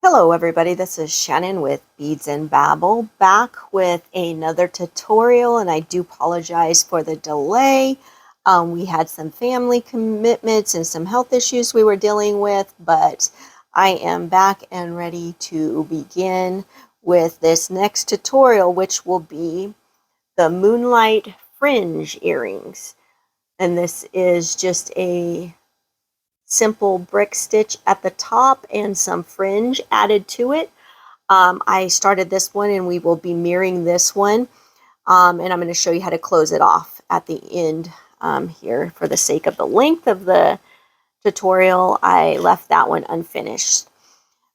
Hello everybody, this is Shannon with Beads and Babble, back with another tutorial, and I do apologize for the delay. We had some family commitments and some health issues we were dealing with, but I am back and ready to begin with this next tutorial, which will be the Moonlight Fringe Earrings. And this is just a simple brick stitch at the top and some fringe added to it. I started this one and we will be mirroring this one, and I'm going to show you how to close it off at the end here. For the sake of the length of the tutorial, I left that one unfinished.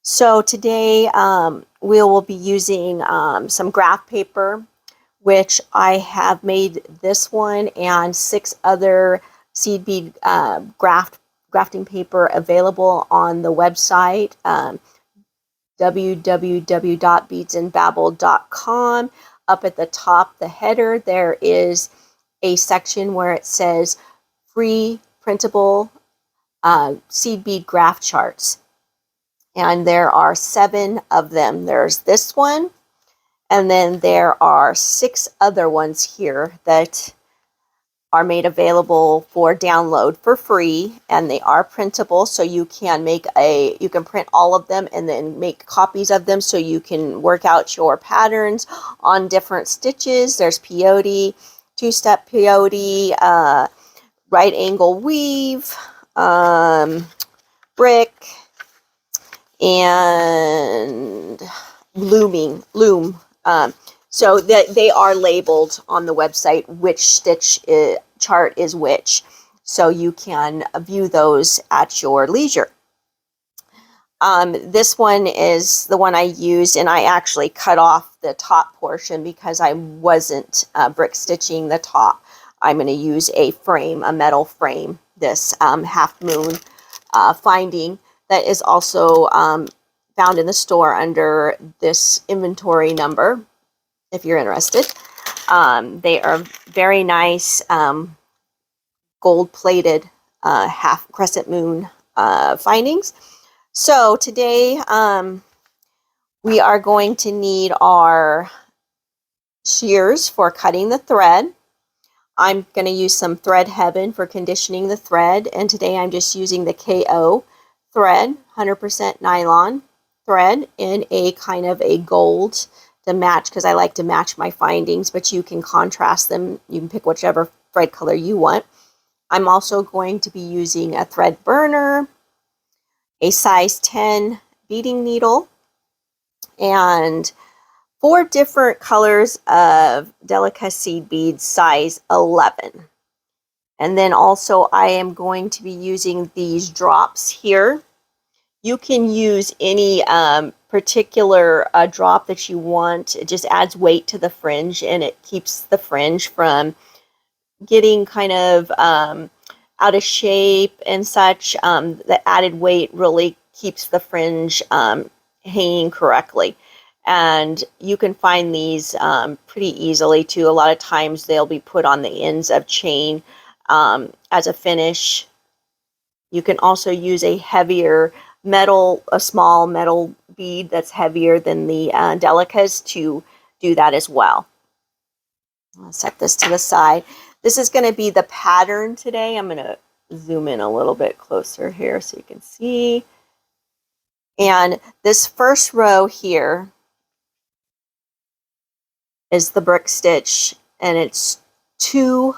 So today we will be using some graph paper, which I have made this one and 6 other seed bead grafting paper available on the website www.beadsandbabble.com. Up at the top, the header, there is a section where it says free printable seed bead graph charts. And there are 7 of them. There's this one, and then there are 6 other ones here that are made available for download for free, and they are printable, so you can print all of them and then make copies of them so you can work out your patterns on different stitches. There's peyote, 2-step peyote, right angle weave, brick, and loom. So that they are labeled on the website which stitch chart is which, so you can view those at your leisure. This one is the one I used, and I actually cut off the top portion because I wasn't brick stitching the top. I'm going to use a frame, a metal frame, this half moon finding that is also found in the store under this inventory number, if you're interested. They are very nice gold-plated half crescent moon findings. So today we are going to need our shears for cutting the thread. I'm going to use some Thread Heaven for conditioning the thread, and today I'm just using the KO thread, 100% nylon thread in a kind of a gold to match, because I like to match my findings, but you can contrast them. You can pick whichever thread color you want. I'm also going to be using a thread burner, a size 10 beading needle, and 4 different colors of delicacy beads, size 11. And then also I am going to be using these drops here. You can use any particular drop that you want. It just adds weight to the fringe, and it keeps the fringe from getting kind of out of shape and such. The added weight really keeps the fringe hanging correctly. And you can find these pretty easily too. A lot of times they'll be put on the ends of chain as a finish. You can also use a heavier a small metal bead that's heavier than the delicas to do that as well. I'll set this to the side. This is going to be the pattern today. I'm going to zoom in a little bit closer here so you can see. And this first row here is the brick stitch, and it's 2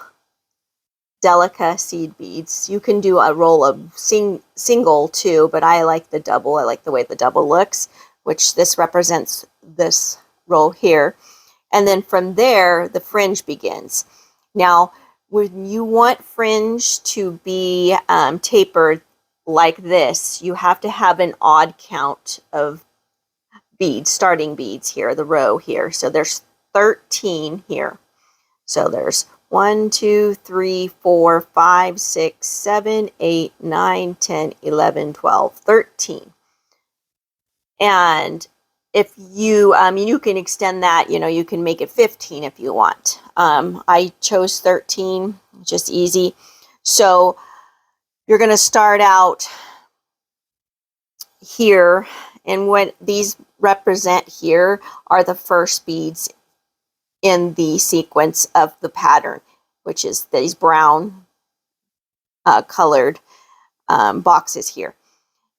Delica seed beads. You can do a roll of single too, but I like the double. I like the way the double looks, which this represents this row here. And then from there, the fringe begins. Now, when you want fringe to be tapered like this, you have to have an odd count of beads, starting beads here, the row here. So there's 13 here. So there's 1, 2, 3, 4, 5, 6, 7, 8, 9, 10, 11, 12, 13. And if you, you can extend that, you can make it 15 if you want. I chose 13, just easy. So you're going to start out here And what these represent here are the first beads in the sequence of the pattern, which is these brown colored boxes here.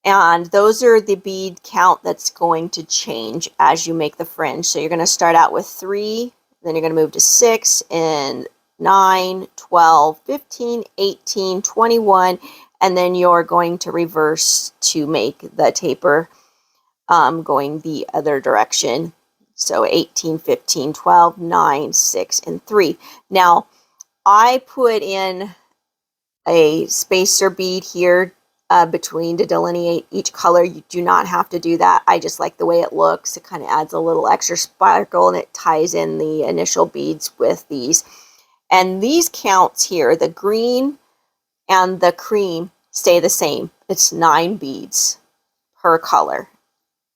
And those are the bead count that's going to change as you make the fringe. So you're going to start out with 3, then you're going to move to 6 and 9, 12, 15, 18, 21, and then you're going to reverse to make the taper going the other direction. So 18, 15, 12, 9, 6, and 3. Now, I put in a spacer bead here between to delineate each color. You do not have to do that. I just like the way it looks. It kind of adds a little extra sparkle, and it ties in the initial beads with these. And these counts here, the green and the cream, stay the same. It's 9 beads per color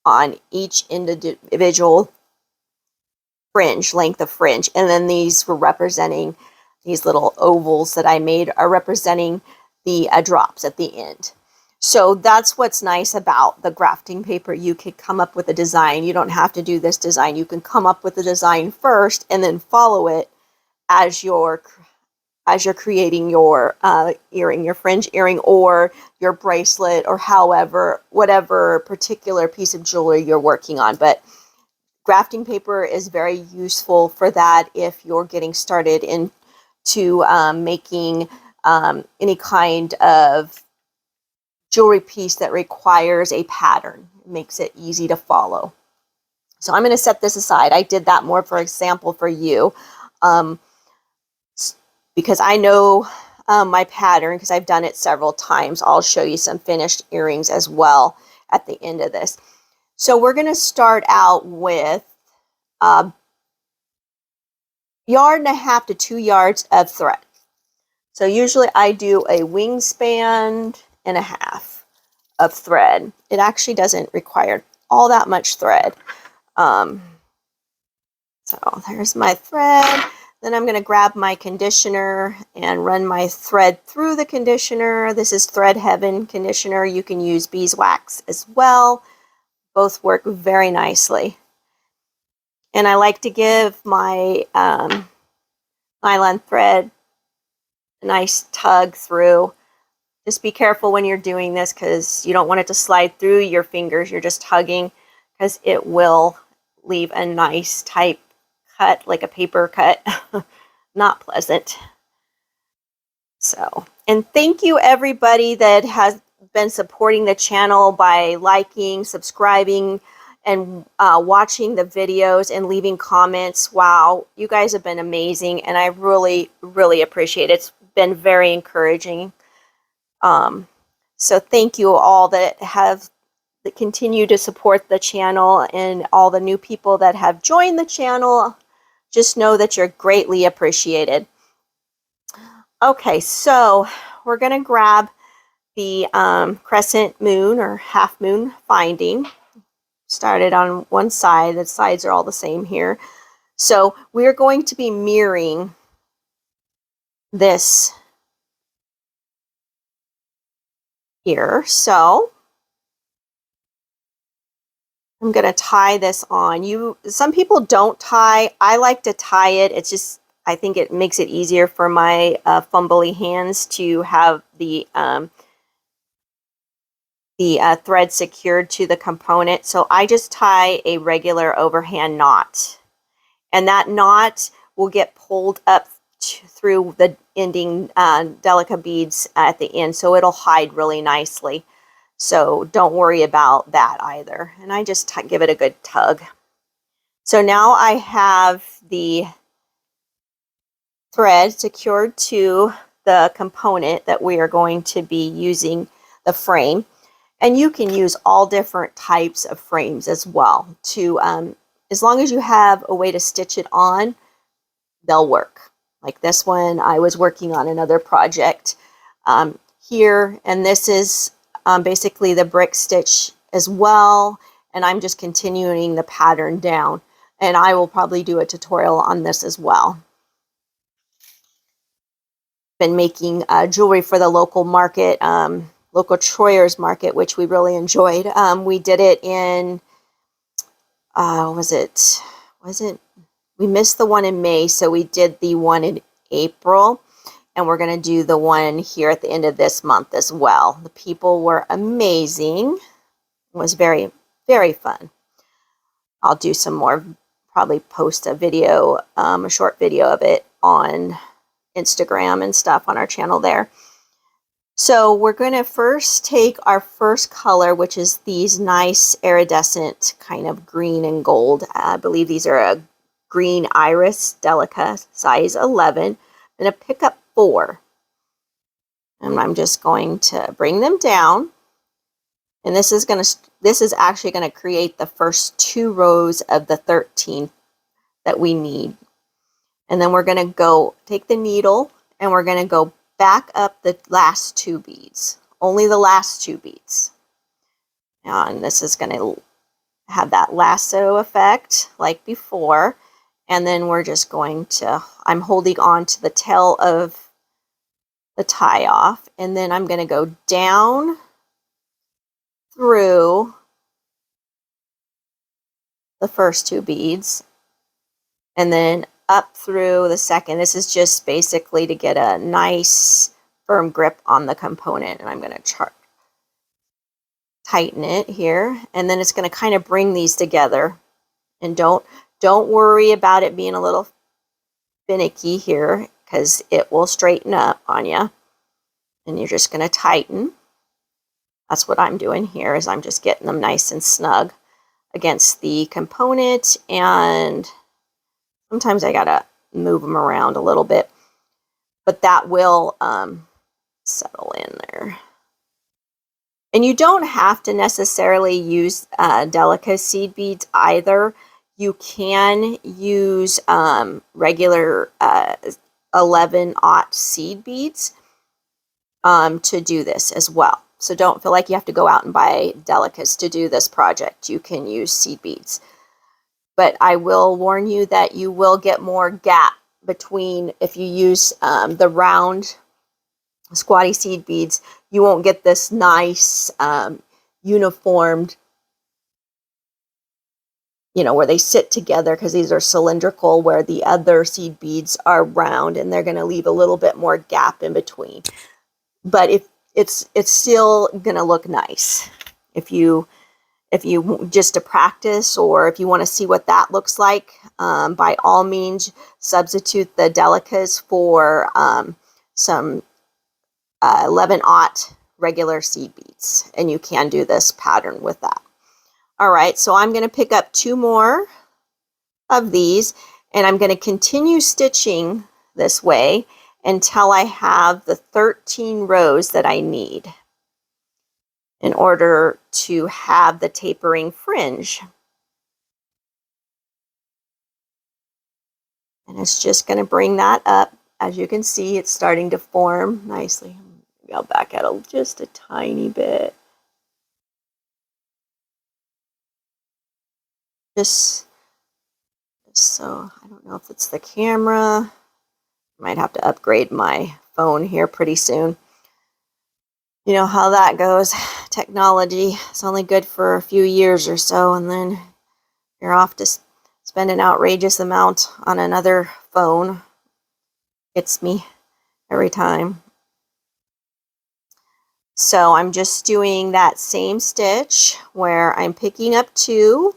on each individual fringe, length of fringe. And then these were representing, these little ovals that I made are representing the drops at the end. So that's what's nice about the grafting paper. You could come up with a design. You don't have to do this design. You can come up with the design first and then follow it as you're creating your earring, your fringe earring, or your bracelet, or whatever particular piece of jewelry you're working on. But grafting paper is very useful for that if you're getting started into making any kind of jewelry piece that requires a pattern. It makes it easy to follow. So I'm going to set this aside. I did that more for example for you because I know my pattern, because I've done it several times. I'll show you some finished earrings as well at the end of this. So we're going to start out with 1.5 yards to 2 yards of thread. So usually I do a wingspan and a half of thread. It actually doesn't require all that much thread. So there's my thread. Then I'm going to grab my conditioner and run my thread through the conditioner. This is Thread Heaven conditioner. You can use beeswax as well. Both work very nicely. And I like to give my nylon thread a nice tug through. Just be careful when you're doing this because you don't want it to slide through your fingers. You're just tugging because it will leave a nice tight cut, like a paper cut. Not pleasant. So, and thank you everybody that has been supporting the channel by liking, subscribing, and watching the videos and leaving comments. Wow, you guys have been amazing, and I really, really appreciate it. It's been very encouraging. So thank you all that continue to support the channel, and all the new people that have joined the channel. Just know that you're greatly appreciated. Okay, so we're going to grab the crescent moon or half moon finding. Started on one side. The sides are all the same here. So we're going to be mirroring this here. So I'm going to tie this on. Some people don't tie. I like to tie it. It's just, I think it makes it easier for my fumbly hands to have the thread secured to the component. So I just tie a regular overhand knot, and that knot will get pulled up through the ending delica beads at the end, so it'll hide really nicely. So don't worry about that either. And I just give it a good tug. So now I have the thread secured to the component that we are going to be using the frame. And you can use all different types of frames as well. As long as you have a way to stitch it on, they'll work. Like this one, I was working on another project here, and this is basically the brick stitch as well. And I'm just continuing the pattern down. And I will probably do a tutorial on this as well. Been making jewelry for the local market local Troyers market, which we really enjoyed. We did it in, we missed the one in May, so we did the one in April, and we're going to do the one here at the end of this month as well. The people were amazing. It was very, very fun. I'll do some more, probably post a video, a short video of it on Instagram and stuff on our channel there. So we're going to first take our first color, which is these nice iridescent kind of green and gold. I believe these are a green iris delica, size 11. I'm going to pick up 4. And I'm just going to bring them down. And this is actually going to create the first 2 rows of the 13 that we need. And then we're going to go take the needle and we're going to go back up the last 2 beads, only the last 2 beads. And this is going to have that lasso effect like before. And then we're just going to, I'm holding on to the tail of the tie off, and then I'm going to go down through the first 2 beads and then up through the second. This is just basically to get a nice firm grip on the component, and I'm going to tighten it here, and then it's going to kind of bring these together. And don't worry about it being a little finicky here, because it will straighten up on you. And you're just going to tighten. That's what I'm doing here, is I'm just getting them nice and snug against the component, and sometimes I gotta move them around a little bit, but that will settle in there. And you don't have to necessarily use Delica seed beads either. You can use regular 11-aught seed beads to do this as well. So don't feel like you have to go out and buy Delicas to do this project. You can use seed beads. But I will warn you that you will get more gap between, if you use the round squatty seed beads, you won't get this nice uniformed, you know, where they sit together, because these are cylindrical, where the other seed beads are round, and they're going to leave a little bit more gap in between. But if it's still going to look nice. If you just to practice, or if you want to see what that looks like, by all means substitute the Delicas for some 11-aught regular seed beads, and you can do this pattern with that. All right, so I'm going to pick up 2 more of these, and I'm going to continue stitching this way until I have the 13 rows that I need in order to have the tapering fringe. And it's just going to bring that up. As you can see, it's starting to form nicely. Maybe I'll back out just a tiny bit. Just so, I don't know if it's the camera. I might have to upgrade my phone here pretty soon. You know how that goes. Technology is only good for a few years or so, and then you're off to spend an outrageous amount on another phone. It's me every time. So I'm just doing that same stitch where I'm picking up 2,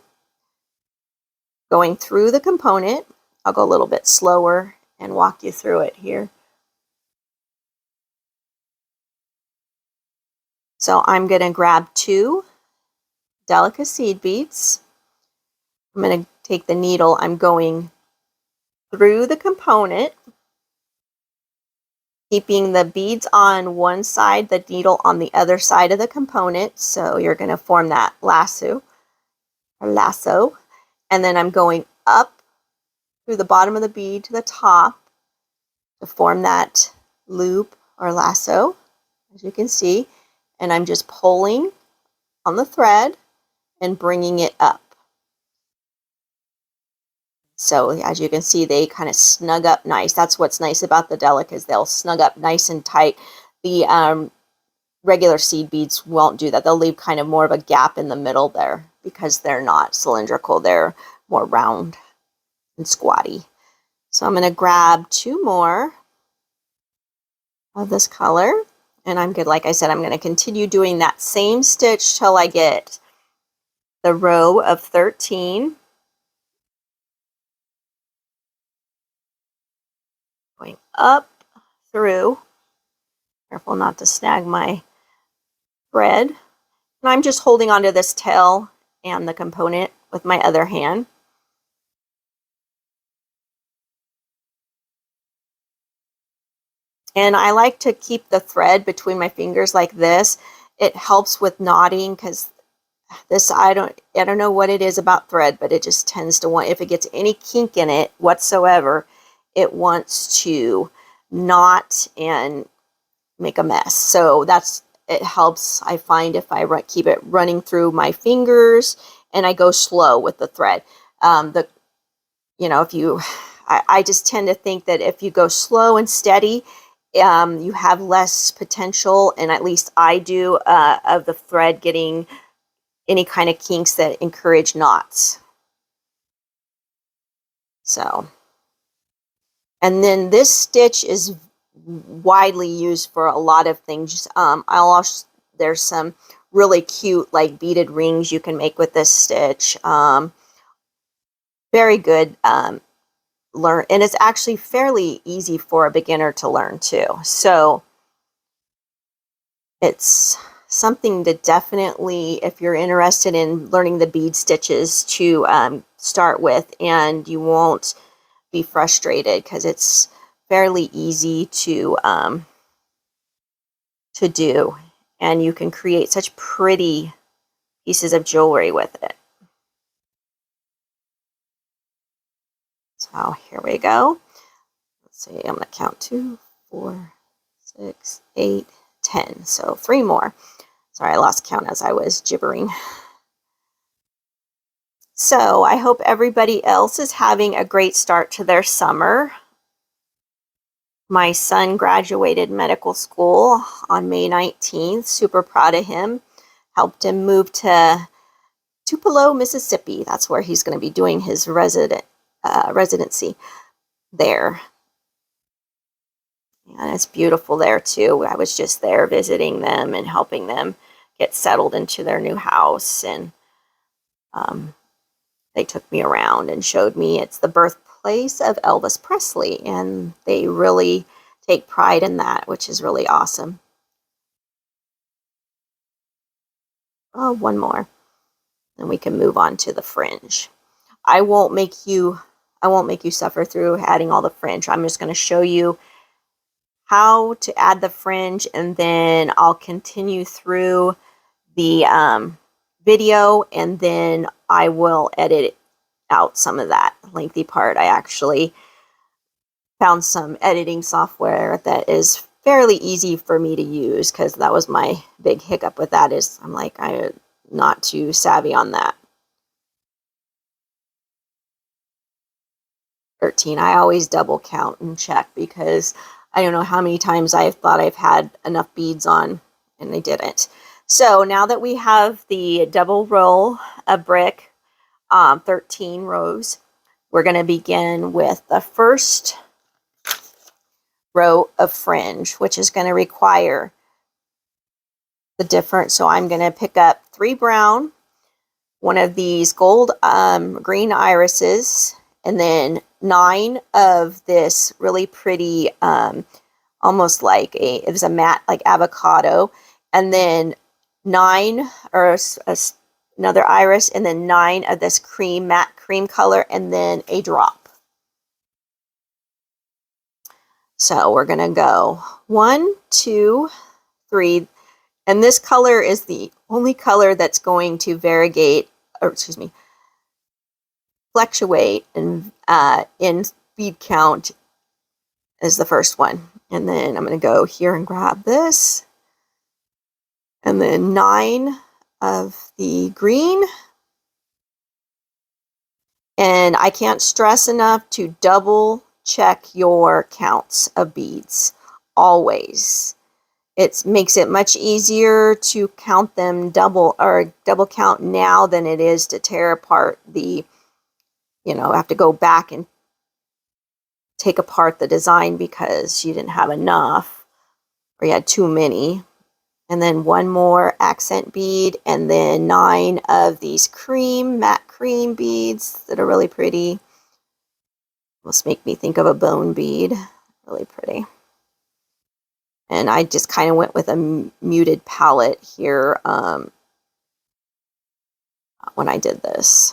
going through the component. I'll go a little bit slower and walk you through it here. So I'm going to grab 2 Delica seed beads. I'm going to take the needle. I'm going through the component, keeping the beads on one side, the needle on the other side of the component. So you're going to form that lasso. And then I'm going up through the bottom of the bead to the top to form that loop or lasso, as you can see. And I'm just pulling on the thread and bringing it up. So as you can see, they kind of snug up nice. That's what's nice about the Delicas. They'll snug up nice and tight. The regular seed beads won't do that. They'll leave kind of more of a gap in the middle there because they're not cylindrical. They're more round and squatty. So I'm going to grab 2 more of this color, and I'm good. Like I said, I'm going to continue doing that same stitch till I get the row of 13. Going up through. Careful not to snag my thread. And I'm just holding onto this tail and the component with my other hand. And I like to keep the thread between my fingers like this. It helps with knotting because this, I don't know what it is about thread, but it just tends to want, if it gets any kink in it whatsoever, it wants to knot and make a mess. So it helps, I find, if I keep it running through my fingers and I go slow with the thread. I just tend to think that if you go slow and steady, you have less potential, and at least I do, of the thread getting any kind of kinks that encourage knots. So, and then this stitch is widely used for a lot of things. There's some really cute like beaded rings you can make with this stitch. Very good. Learn, and it's actually fairly easy for a beginner to learn too. So it's something to definitely, if you're interested in learning the bead stitches, to start with, and you won't be frustrated because it's fairly easy to do, and you can create such pretty pieces of jewelry with it. So here we go. Let's see, I'm going to count 2, 4, 6, 8, 10. So 3 more. Sorry, I lost count as I was gibbering. So I hope everybody else is having a great start to their summer. My son graduated medical school on May 19th. Super proud of him. Helped him move to Tupelo, Mississippi. That's where he's going to be doing his residency there. And it's beautiful there too. I was just there visiting them and helping them get settled into their new house, and they took me around and showed me it's the birthplace of Elvis Presley, and they really take pride in that, which is really awesome. Oh, 1 more. Then we can move on to the fringe. I won't make you suffer through adding all the fringe. I'm just going to show you how to add the fringe, and then I'll continue through the video, and then I will edit out some of that lengthy part. I actually found some editing software that is fairly easy for me to use, because that was my big hiccup with that, is I'm not too savvy on that. 13. I always double count and check, because I don't know how many times I've thought I've had enough beads on and they didn't. So now that we have the double row of brick, 13 rows, we're going to begin with the first row of fringe, which is going to require the different. So I'm going to pick up 3 brown, 1 of these gold green irises, and then 9 of this really pretty, almost like it was a matte like avocado, and then 9 or another iris, and then 9 of this matte cream color, and then a drop. So we're gonna go 1, 2, 3, and this color is the only color that's going to fluctuate in bead count is the first one. And then I'm going to go here and grab this, and then 9 of the green. And I can't stress enough to double check your counts of beads always. it makes it much easier to count them double count now than it is to tear apart the, have to go back and take apart the design because you didn't have enough or you had too many. And then one more accent bead, and then 9 of these matte cream beads that are really pretty. Almost make me think of a bone bead. Really pretty. And I just kind of went with a muted palette here when I did this.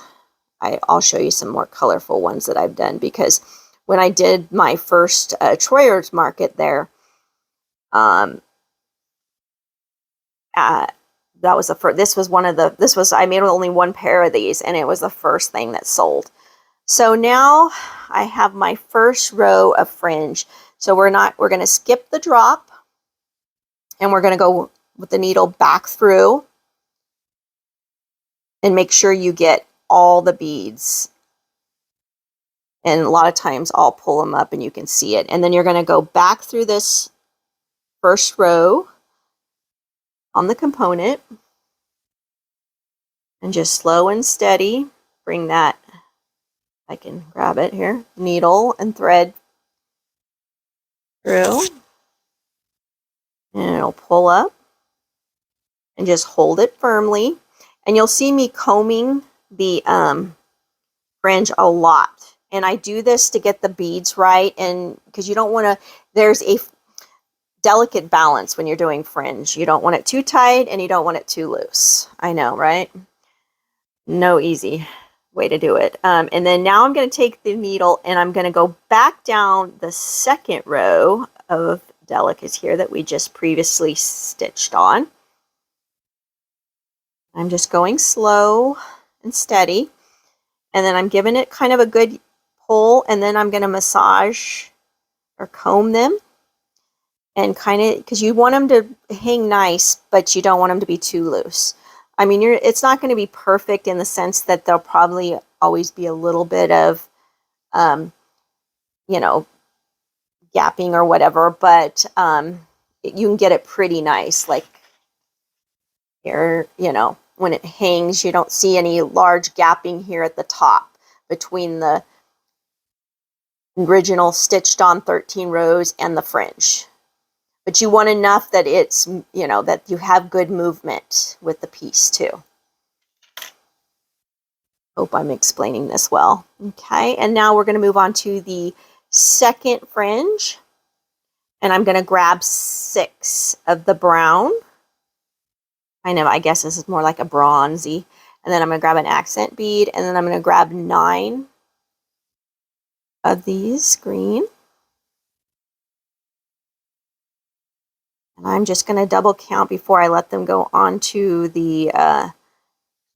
I'll show you some more colorful ones that I've done, because when I did my first Troyer's Market there, that was the first. I made only one pair of these, and it was the first thing that sold. So now I have my first row of fringe. So we're going to skip the drop, and we're going to go with the needle back through and make sure you get all the beads. And a lot of times I'll pull them up and you can see it. And then you're going to go back through this first row on the component and just slow and steady bring that, I can grab it here, needle and thread through, and it'll pull up, and just hold it firmly. And you'll see me combing the fringe a lot, and I do this to get the beads right, and because you don't want to, there's a delicate balance when you're doing fringe. You don't want it too tight and you don't want it too loose. I know, right? No easy way to do it. And then now I'm going to take the needle and I'm going to go back down the second row of delicates here that we just previously stitched on. I'm just going slow and steady, and then I'm giving it kind of a good pull, and then I'm going to massage or comb them, and kind of, because you want them to hang nice, but you don't want them to be too loose. I mean, it's not going to be perfect in the sense that there'll probably always be a little bit of, gapping or whatever, but you can get it pretty nice. Like here, when it hangs, you don't see any large gapping here at the top between the original stitched on 13 rows and the fringe. But you want enough that it's, that you have good movement with the piece too. Hope I'm explaining this well. Okay, and now we're going to move on to the second fringe. And I'm going to grab 6 of the brown. I guess this is more like a bronzy. And then I'm going to grab an accent bead, and then I'm going to grab 9 of these green. And I'm just going to double count before I let them go onto the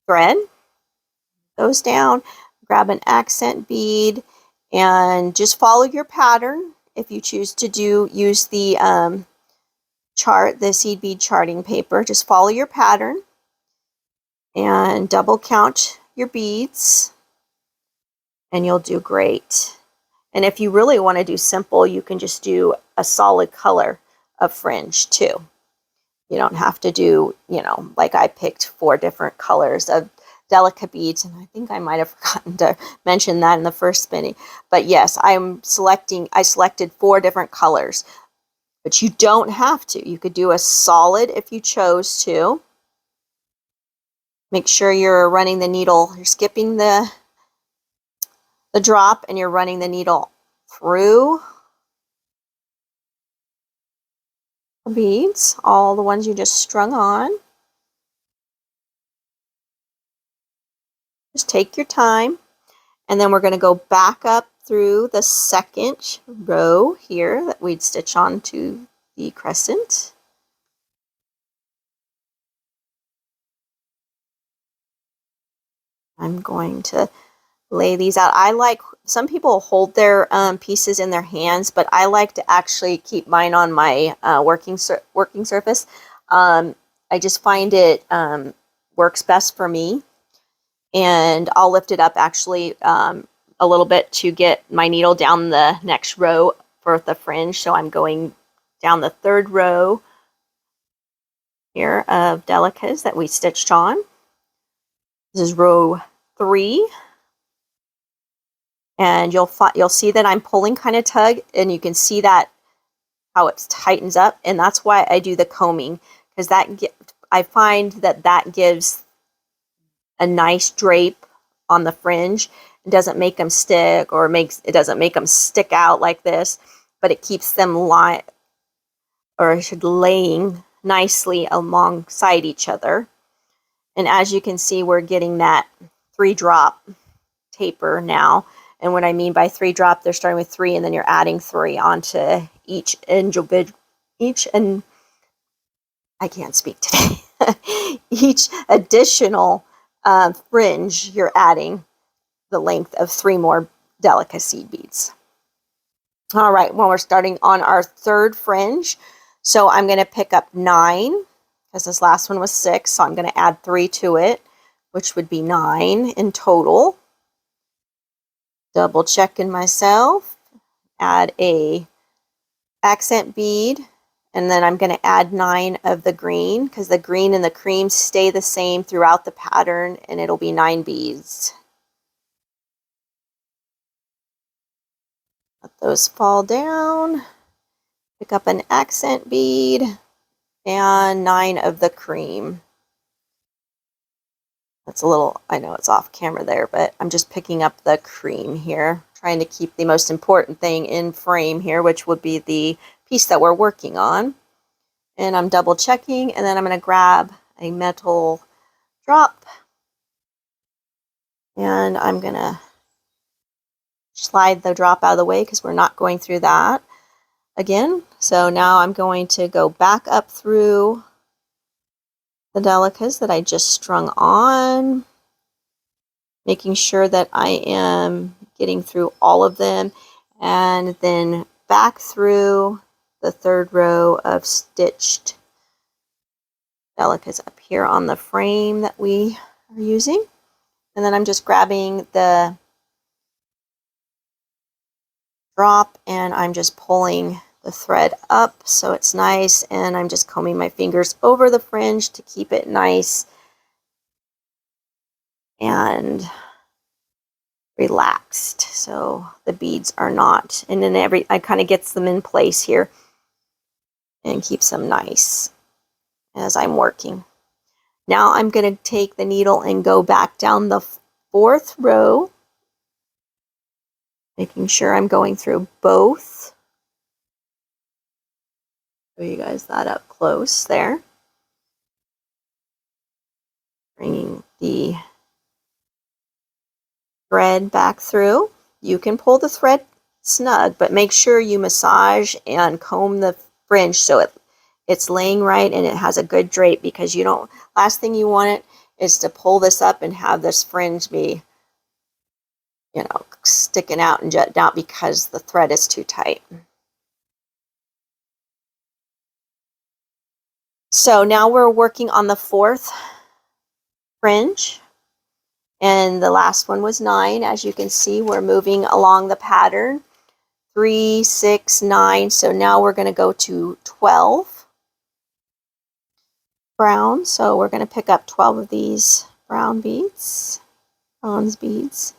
thread. Those down, grab an accent bead, and just follow your pattern. If you choose to use the the seed bead charting paper, just follow your pattern and double count your beads, and you'll do great. And if you really want to do simple, you can just do a solid color of fringe too. You don't have to do, like I picked 4 different colors of delicate beads, and I think I might have forgotten to mention that in the first spinning. But yes, I selected 4 different colors, but you don't have to. You could do a solid if you chose to. Make sure you're running the needle, you're skipping the drop, and you're running the needle through the beads, all the ones you just strung on. Just take your time, and then we're going to go back up through the second row here that we'd stitch onto the crescent. I'm going to lay these out. Some people hold their pieces in their hands, but I like to actually keep mine on my working surface. I just find it works best for me. And I'll lift it up actually a little bit to get my needle down the next row for the fringe. So I'm going down the 3rd row here of delicas that we stitched on. This is row 3. And you'll see that I'm pulling kind of tug, and you can see that how it tightens up, and that's why I do the combing, because I find that gives a nice drape on the fringe. It doesn't make them stick, or it doesn't make them stick out like this, but it keeps them laying nicely alongside each other. And as you can see, we're getting that 3-drop taper now. And what I mean by 3-drop, they're starting with 3, and then you're adding 3 onto each and I can't speak today. Each additional fringe, you're adding the length of 3 more Delica seed beads. All right, well, we're starting on our 3rd fringe. So I'm going to pick up 9, because this last one was 6. So I'm going to add 3 to it, which would be 9 in total. Double checking myself, add a accent bead, and then I'm going to add 9 of the green, because the green and the cream stay the same throughout the pattern, and it'll be 9 beads. Let those fall down, pick up an accent bead, and 9 of the cream. That's a little, I know it's off camera there, but I'm just picking up the cream here, trying to keep the most important thing in frame here, which would be the piece that we're working on. And I'm double checking, and then I'm going to grab a metal drop, and I'm going to slide the drop out of the way because we're not going through that again. So now I'm going to go back up through the delicas that I just strung on, making sure that I am getting through all of them, and then back through the 3rd row of stitched delicas up here on the frame that we are using. And then I'm just grabbing the drop, and I'm just pulling the thread up so it's nice, and I'm just combing my fingers over the fringe to keep it nice and relaxed, so the beads are not, and then I kind of gets them in place here and keeps them nice as I'm working. Now I'm going to take the needle and go back down the 4th row, making sure I'm going through both. Show you guys that up close there. Bringing the thread back through. You can pull the thread snug, but make sure you massage and comb the fringe so it's laying right and it has a good drape, because last thing you want it is to pull this up and have this fringe be, sticking out and jutting out because the thread is too tight. So now we're working on the 4th fringe, and the last one was 9. As you can see, we're moving along the pattern, 3, 6, 9. So now we're going to go to 12 brown. So we're going to pick up 12 of these brown beads, bronze beads.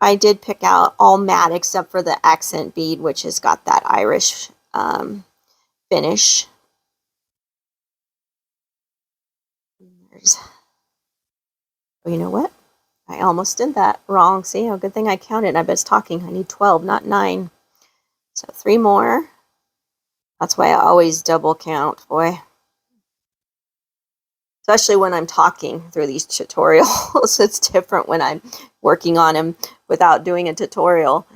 I did pick out all matte except for the accent bead, which has got that Irish finish. Oh, you know what? I almost did that wrong. See, a good thing I counted. I was talking. I need 12, not 9. So 3 more. That's why I always double count, boy. Especially when I'm talking through these tutorials. It's different when I'm working on them without doing a tutorial.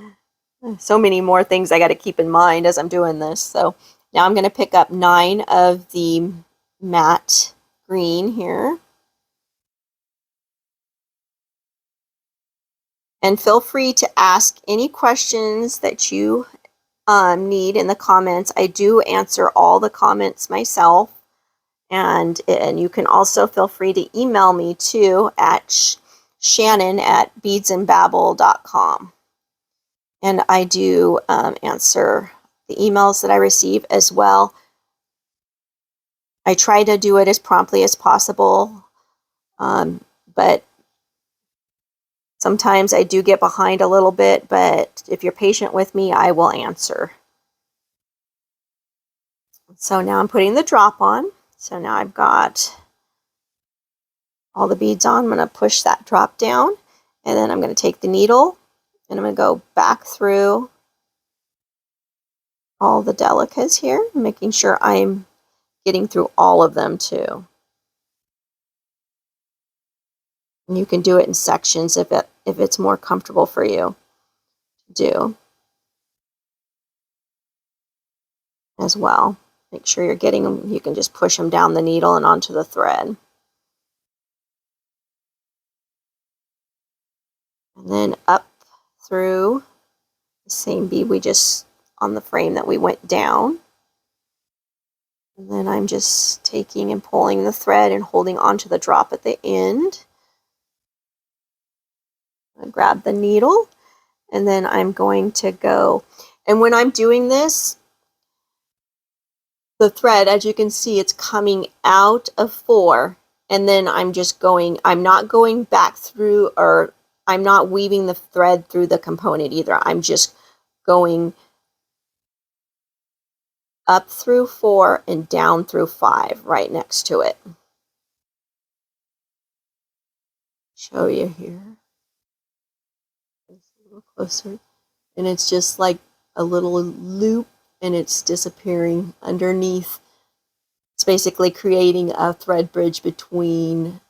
So many more things I got to keep in mind as I'm doing this. So now I'm going to pick up 9 of the matte green here. And feel free to ask any questions that you need in the comments. I do answer all the comments myself. And you can also feel free to email me too at shannon@beadsandbabble.com. And I do answer the emails that I receive as well. I try to do it as promptly as possible, but sometimes I do get behind a little bit, but if you're patient with me, I will answer. So now I'm putting the drop on. So now I've got all the beads on. I'm going to push that drop down, and then I'm going to take the needle and I'm going to go back through all the delicas here, making sure I'm getting through all of them too. And you can do it in sections if it's more comfortable for you to do as well. Make sure you're getting them. You can just push them down the needle and onto the thread. And then up through the same bead we just on the frame that we went down. And then I'm just taking and pulling the thread and holding onto the drop at the end. I grab the needle, and then I'm going to go, and when I'm doing this, the thread, as you can see, it's coming out of 4, and then I'm just going, I'm not going back through, or I'm not weaving the thread through the component either. I'm just going up through 4 and down through 5 right next to it. Show you here. It's a little closer. And it's just like a little loop, and it's disappearing underneath. It's basically creating a thread bridge between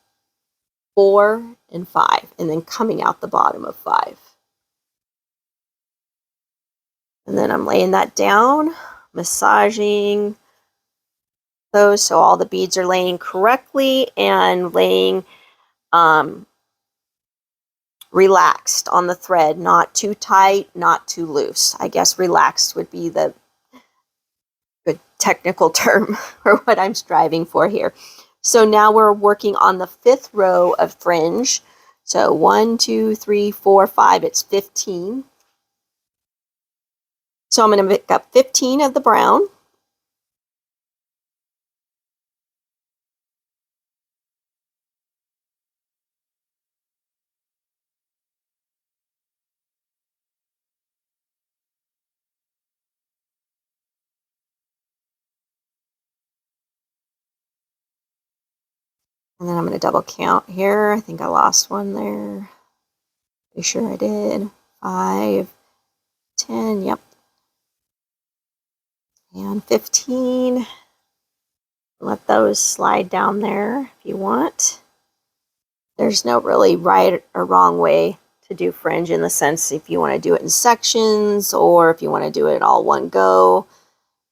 4 and 5, and then coming out the bottom of 5. And then I'm laying that down, massaging those so all the beads are laying correctly and laying relaxed on the thread, not too tight, not too loose. I guess relaxed would be the good technical term for what I'm striving for here. So now we're working on the 5th row of fringe. So 1, 2, 3, 4, 5, it's 15. So I'm going to pick up 15 of the brown. And then I'm going to double count here. I think I lost one there. Pretty sure I did. 5, 10, yep. And 15. Let those slide down there if you want. There's no really right or wrong way to do fringe, in the sense if you want to do it in sections or if you want to do it all one go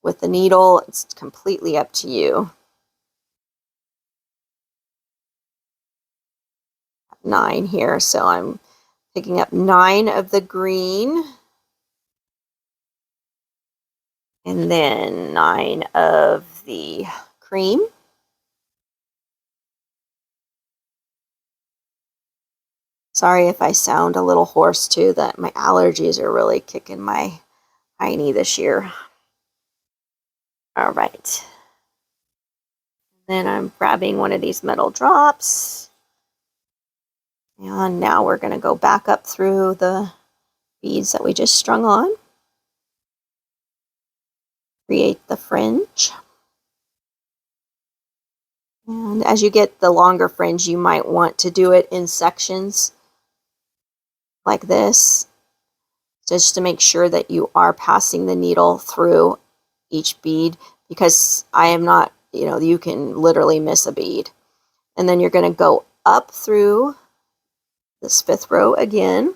with the needle. It's completely up to you. 9 here, so I'm picking up 9 of the green, and then 9 of the cream. Sorry if I sound a little hoarse too, that my allergies are really kicking my hiney this year. All right. Then I'm grabbing one of these metal drops. And now we're going to go back up through the beads that we just strung on. Create the fringe. And as you get the longer fringe, you might want to do it in sections like this, just to make sure that you are passing the needle through each bead, because I am not, you can literally miss a bead. And then you're going to go up through this 5th row again.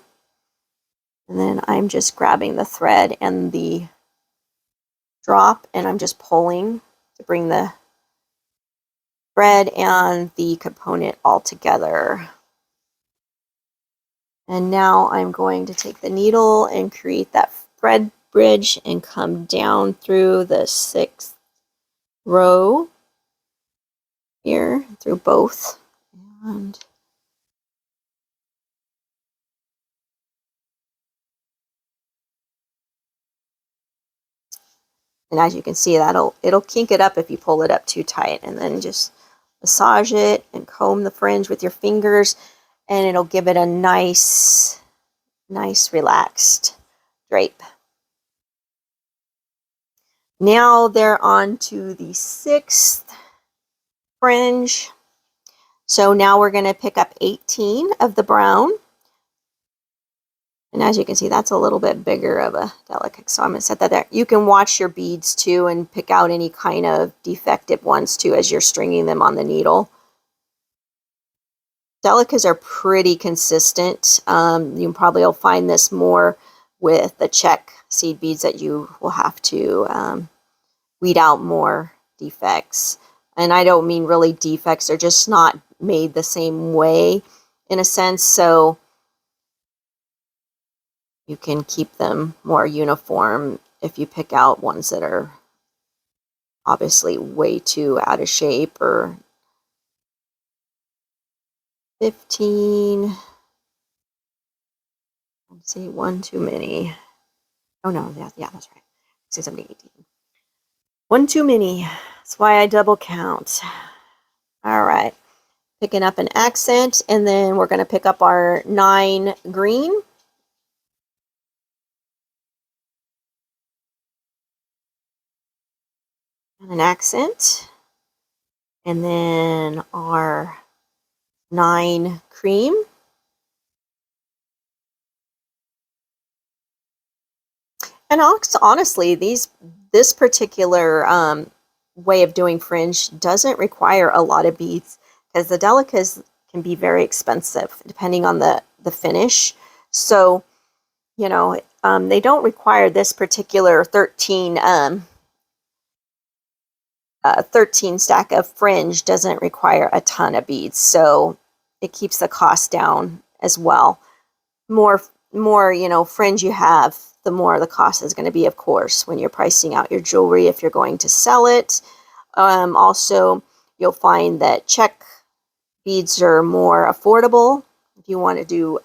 And then I'm just grabbing the thread and the drop, and I'm just pulling to bring the thread and the component all together. And now I'm going to take the needle and create that thread bridge and come down through the 6th row here, through both. And And as you can see, it'll kink it up if you pull it up too tight, and then just massage it and comb the fringe with your fingers, and it'll give it a nice relaxed drape. Now they're on to the 6th fringe. So now we're going to pick up 18 of the brown. And as you can see, that's a little bit bigger of a delicate. So I'm going to set that there. You can watch your beads too and pick out any kind of defective ones too as you're stringing them on the needle. Delicas are pretty consistent. You probably will find this more with the check seed beads that you will have to weed out more defects. And I don't mean really defects, they're just not made the same way in a sense, so you can keep them more uniform if you pick out ones that are obviously way too out of shape. Or 15, let's see, one too many. Oh no, yeah, that's right. 16, 17, 18. One too many. That's why I double count. All right. Picking up an accent, and then we're going to pick up our 9 green. And an accent. And then our 9 cream. And honestly, this particular way of doing fringe doesn't require a lot of beads, because the delicas can be very expensive depending on the finish. So, you know, they don't require this particular 13 stack of fringe doesn't require a ton of beads, so it keeps the cost down as well. More fringe you have, the more the cost is going to be, of course, when you're pricing out your jewelry if you're going to sell it. Also, you'll find that check beads are more affordable. If you want to do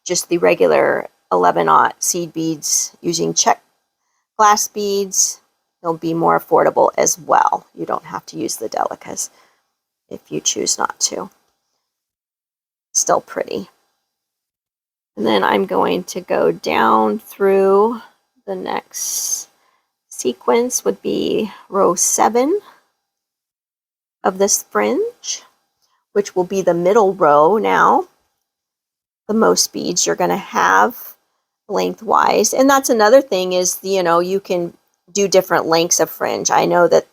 just the regular 11-aught seed beads using check glass beads, they'll be more affordable as well. You don't have to use the delicas if you choose not to. Still pretty. And then I'm going to go down through the next sequence would be row 7 of this fringe, which will be the middle row now. The most beads you're going to have lengthwise. And that's another thing is, you can do different lengths of fringe. I know that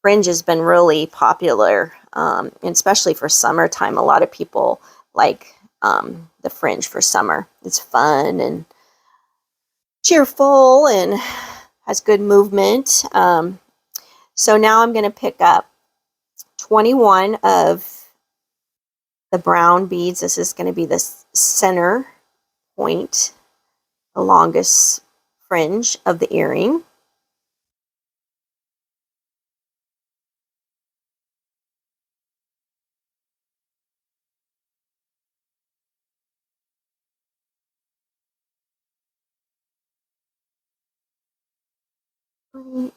fringe has been really popular, and especially for summertime. A lot of people like the fringe for summer. It's fun and cheerful and has good movement. So now I'm going to pick up 21 of the brown beads. This is going to be the center point, the longest fringe of the earring.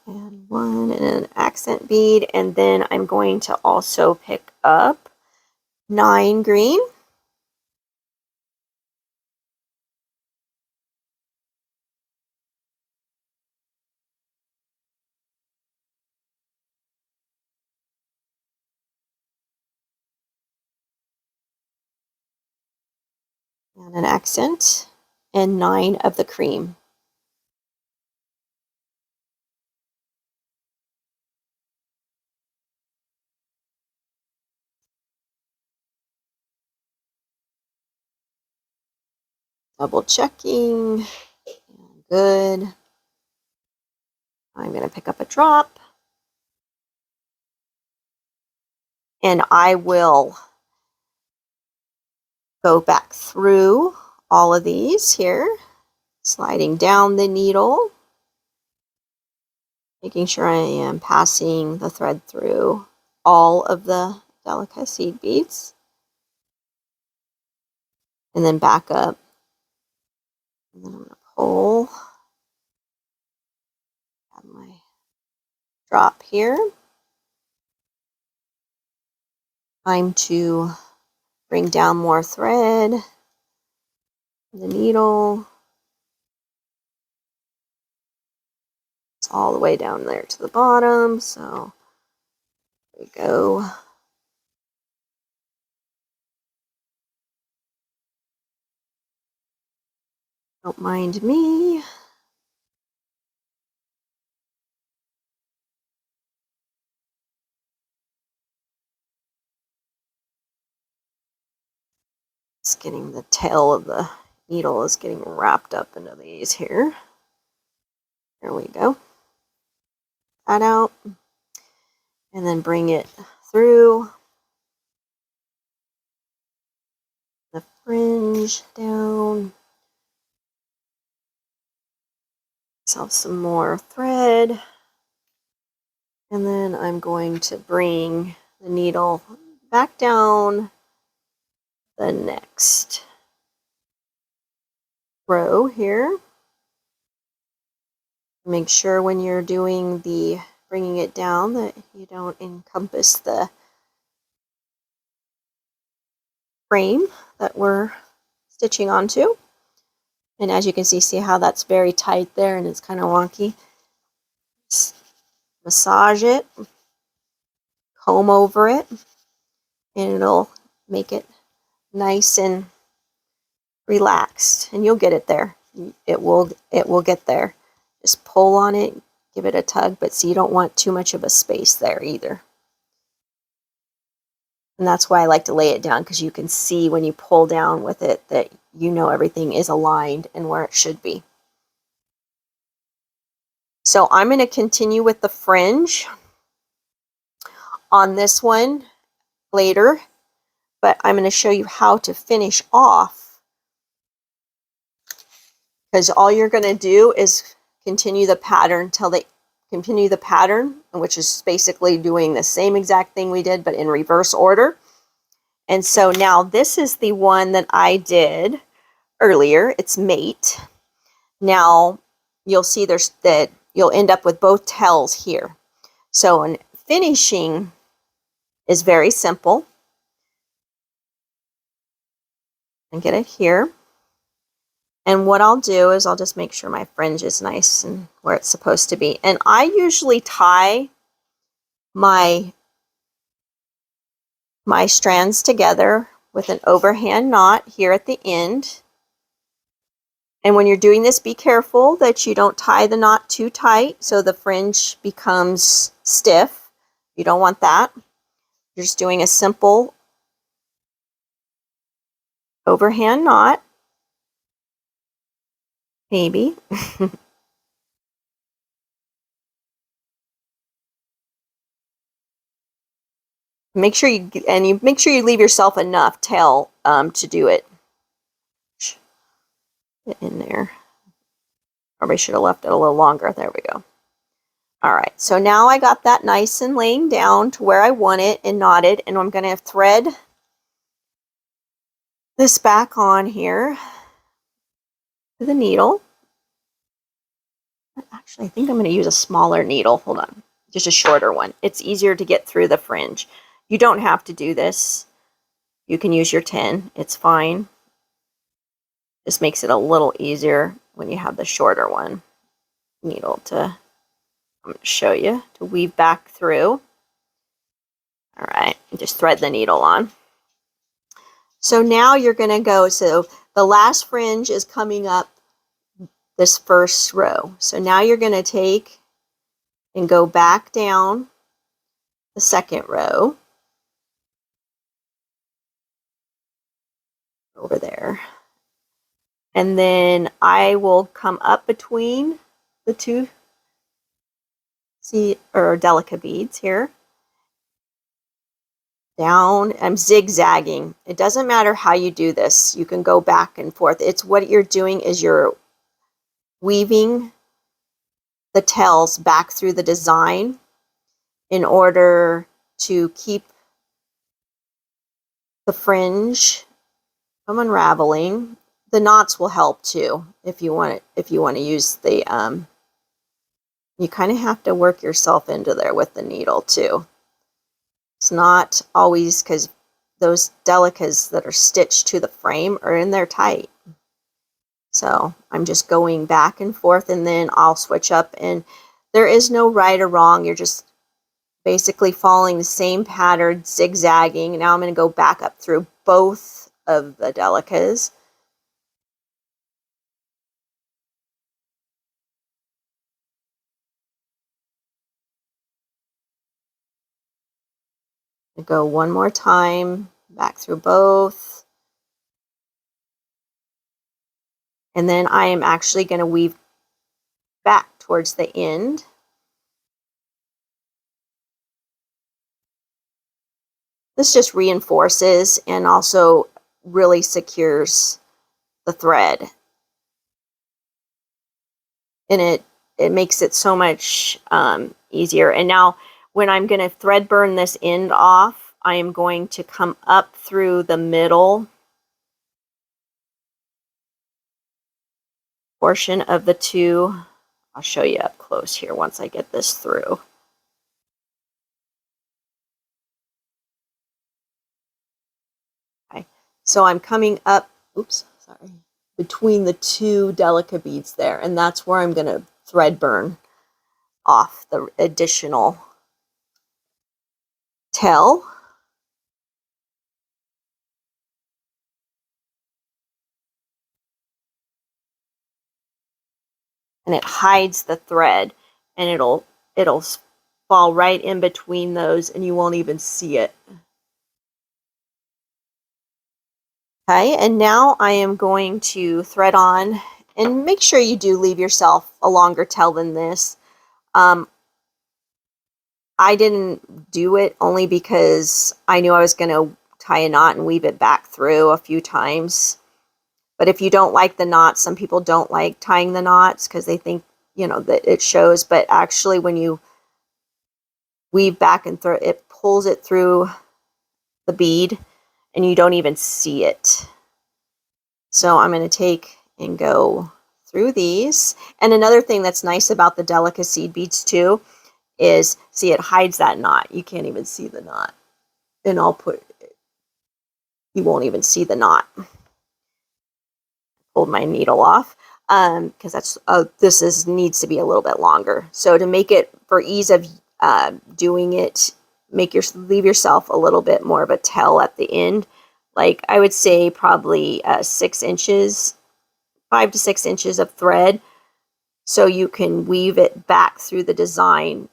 And 1 and an accent bead, and then I'm going to also pick up 9 green. And an accent, and 9 of the cream. Double checking. Good. I'm going to pick up a drop. And I will go back through all of these here, sliding down the needle, making sure I am passing the thread through all of the delicate seed beads. And then back up. And then I'm going to pull. Have my drop here. Time to bring down more thread, the needle. It's all the way down there to the bottom, so there we go. Don't mind me. It's getting the tail of the needle is getting wrapped up into these here. There we go. That out. And then bring it through the fringe down. Myself some more thread. And then I'm going to bring the needle back down the next row here. Make sure when you're doing the bringing it down that you don't encompass the frame that we're stitching onto. And as you can see how that's very tight there and it's kind of wonky. Just massage it, comb over it, and it'll make it nice and relaxed, and you'll get it there. It will get there. Just pull on it, give it a tug, but see, you don't want too much of a space there either. And that's why I like to lay it down, because you can see when you pull down with it that you know everything is aligned and where it should be. So I'm going to continue with the fringe on this one later, but I'm going to show you how to finish off, because all you're going to do is continue the pattern till they continue the pattern, which is basically doing the same exact thing we did but in reverse order. And so now this is the one that I did earlier. It's mate. Now you'll see there's that you'll end up with both tails here. So in finishing is very simple. And get it here. And what I'll do is I'll just make sure my fringe is nice and where it's supposed to be. And I usually tie my strands together with an overhand knot here at the end. And when you're doing this, be careful that you don't tie the knot too tight so the fringe becomes stiff. You don't want that. You're just doing a simple overhand knot, maybe. Make sure you leave yourself enough tail to do it. Get in there. Probably should have left it a little longer. There we go. All right, so now I got that nice and laying down to where I want it and knotted, and I'm going to thread this back on here to the needle. Actually, I think I'm going to use a smaller needle. Hold on, just a shorter one. It's easier to get through the fringe. You don't have to do this. You can use your 10. It's fine. Just makes it a little easier when you have the shorter one needle to, I'm going to show you, to weave back through. All right, just thread the needle on. So now you're going to go, so the last fringe is coming up this first row. So now you're going to take and go back down the second row over there. And then I will come up between the two delica beads here. Down, I'm zigzagging. It doesn't matter how you do this. You can go back and forth. It's what you're doing is you're weaving the tails back through the design in order to keep the fringe from unraveling. The knots will help too if you want to use the You kind of have to work yourself into there with the needle too. It's not always, because those delicas that are stitched to the frame are in there tight. So I'm just going back and forth, and then I'll switch up, and there is no right or wrong. You're just basically following the same pattern, zigzagging. Now I'm going to go back up through both of the delicas. Go one more time, back through both. And then I am actually going to weave back towards the end. This just reinforces and also really secures the thread. And it makes it so much easier. And now when I'm going to thread burn this end off, I am going to come up through the middle portion of the two. I'll show you up close here once I get this through. Okay, so I'm coming up, between the two delica beads there, and that's where I'm going to thread burn off the additional tail. And it hides the thread, and it'll fall right in between those, and you won't even see it. Okay, and now I am going to thread on, and make sure you do leave yourself a longer tail than this. I didn't do it only because I knew I was going to tie a knot and weave it back through a few times. But if you don't like the knots, some people don't like tying the knots because they think, you know, that it shows. But actually, when you weave back and through, it pulls it through the bead and you don't even see it. So I'm going to take and go through these. And another thing that's nice about the Delica seed beads too is, see, it hides that knot. You can't even see the knot. And you won't even see the knot. Pulled my needle off because this needs to be a little bit longer. So to make it, for ease of doing it, leave yourself a little bit more of a tail at the end. Like I would say probably 6 inches, 5 to 6 inches of thread, so you can weave it back through the design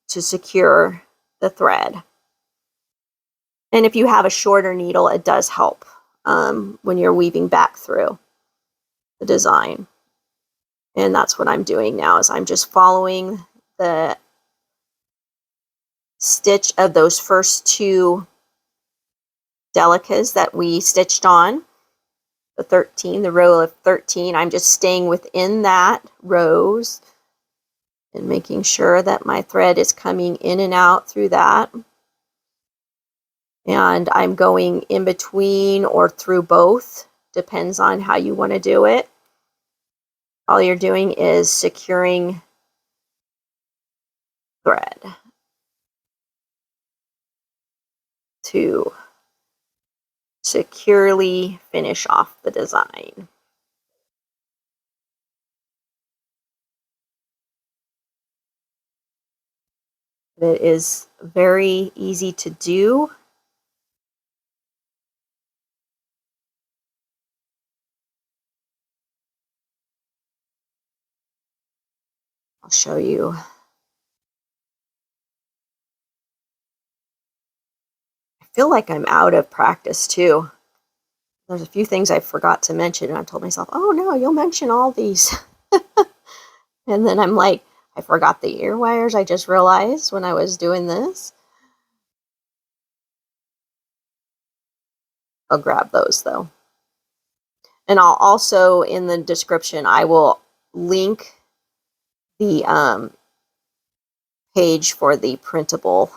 to secure the thread. And if you have a shorter needle, it does help when you're weaving back through the design. And that's what I'm doing now, is I'm just following the stitch of those first 2 delicas that we stitched on, the row of 13. I'm just staying within that rows and making sure that my thread is coming in and out through that. And I'm going in between or through both, depends on how you want to do it. All you're doing is securing thread to securely finish off the design. It is very easy to do. I'll show you. I feel like I'm out of practice too. There's a few things I forgot to mention, and I told myself, oh no, you'll mention all these. And then I'm like, I forgot the ear wires, I just realized when I was doing this. I'll grab those though. And I'll also, in the description, I will link the page for the printable.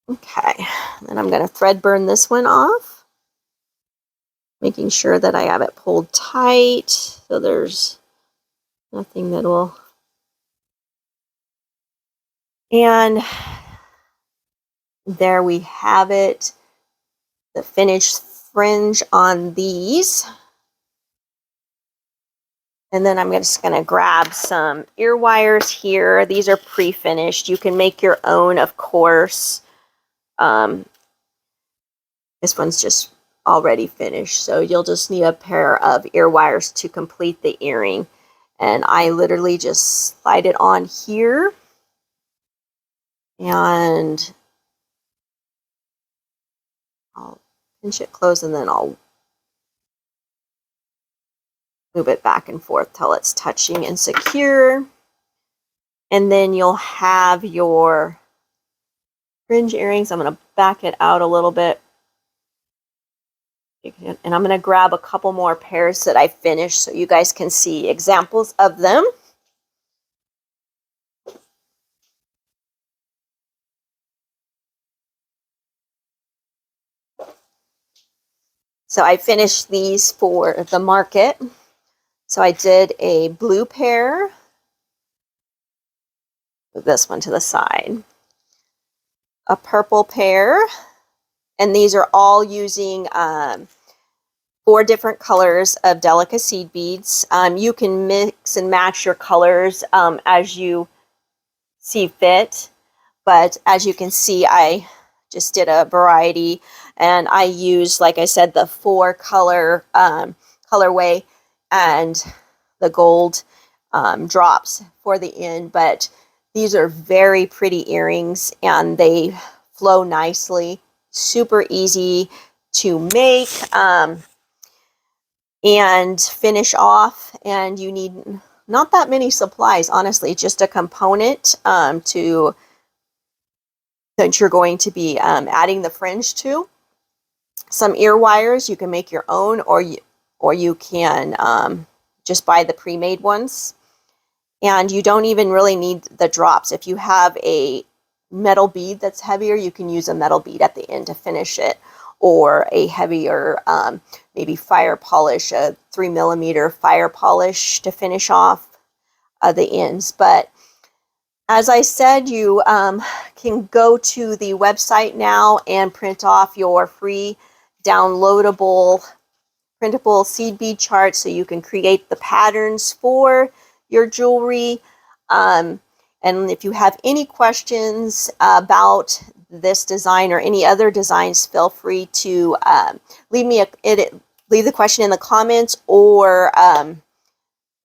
Okay, then I'm going to thread burn this one off, making sure that I have it pulled tight so there's nothing that will And there we have it, the finished fringe on these. And then I'm just going to grab some ear wires here. These are pre-finished. You can make your own, of course. This one's just already finished, so you'll just need a pair of ear wires to complete the earring. And I literally just slide it on here. And I'll pinch it close, and then I'll move it back and forth till it's touching and secure. And then you'll have your fringe earrings. I'm going to back it out a little bit. And I'm going to grab a couple more pairs that I finished so you guys can see examples of them. So I finished these for the market. So I did a blue pair. Move this one to the side. A purple pair. And these are all using 4 different colors of Delica seed beads. You can mix and match your colors as you see fit. But as you can see, I just did a variety. And I used, like I said, the 4 color colorway and the gold drops for the end. But these are very pretty earrings, and they flow nicely. Super easy to make and finish off. And you need not that many supplies, honestly, just a component that you're going to be adding the fringe to. Some ear wires, you can make your own, or you can just buy the pre-made ones. And you don't even really need the drops. If you have a metal bead that's heavier, you can use a metal bead at the end to finish it, or a heavier maybe fire polish, a 3mm fire polish to finish off the ends. But as I said, you can go to the website now and print off your free downloadable printable seed bead chart so you can create the patterns for your jewelry. And if you have any questions about this design or any other designs, feel free to leave the question in the comments, or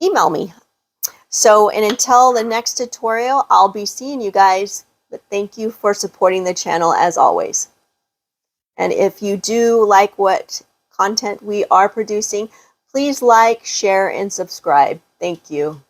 email me. So, and until the next tutorial, I'll be seeing you guys. But thank you for supporting the channel as always. And if you do like what content we are producing, please like, share, and subscribe. Thank you.